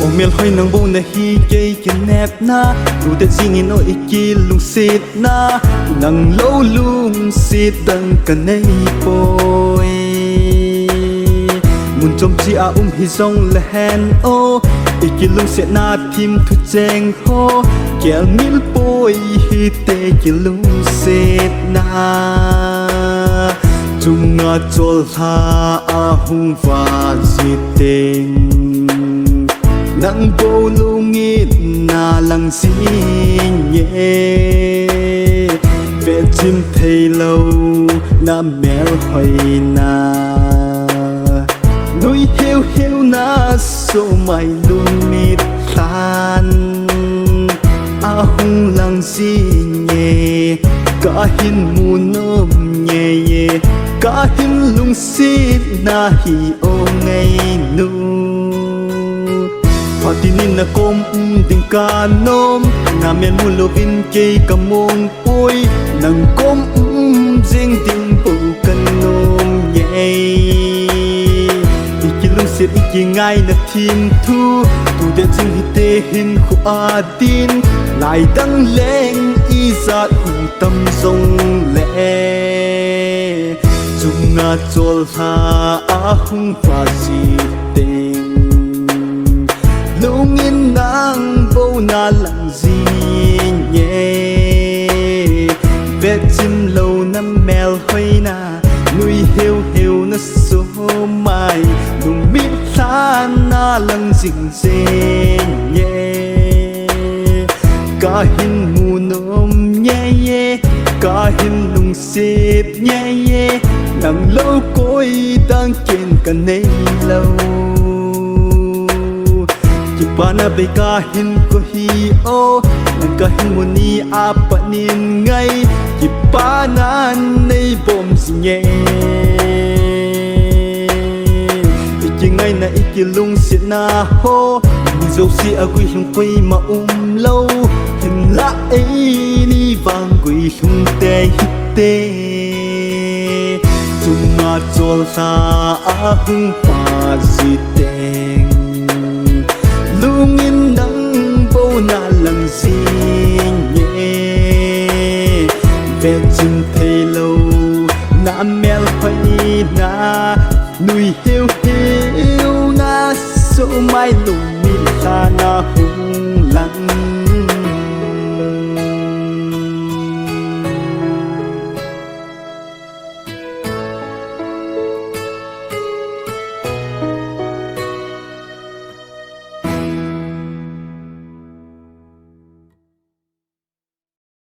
ôm miel hơi nắng bông na hi cây kia nẹp na đủ tết gì nghìn ôi kia lung xịt na nắng lâu lung xịt đằng cần nay bôi muốn trông chi hi sông là hèn ô kia lung xịt na tim thu chèn ho kéo miel bôi hi tê kia lung xịt na chung ngã chôl ha hung và di tình nắng bầu lungin na lăng xí nhẹ về chim thầy lâu na mèo hoài na núi hiu hiu na số mày lung mít than hung lăng xí nhẹ cả hin mù nôm nhẹ nhẹ cả hin lung xít na hi ô ngày nu Fatinin na kom ting ka nom na men mu lovin kay kamong puy nang kom jing ting pu kan nom yay ikilung set ikingay na tim thu tu de jing hite hin khu adin lai dang leng izat hu tam song le chung nga chol ha hung fa si lungin nang bầu na lặng gì nhẹ vết chim lâu năm mèo hơi na nuôi heo heo na số mai lung biết than na lặng dình dê nhẹ cả hin mù nôm nhẹ nhẹ cả hin lung xếp nhẹ nhẹ nắng lâu cối đang kiên cần nay lâu Bana beka hin ko hi o nang ka hin mo ni apanin ngay kipanan nay bom singe ikingay na ikilung sit na ho ni zo si agui lung quay ma lâu hin la ai ni vang gui lung te hitte tunga chol sa hung pa ziteng lungin nang bầu na lăng xí nhẹ về chim thầy lâu na mèo hoài na nuôi hiu hiu na số mai lùng mi ta na hu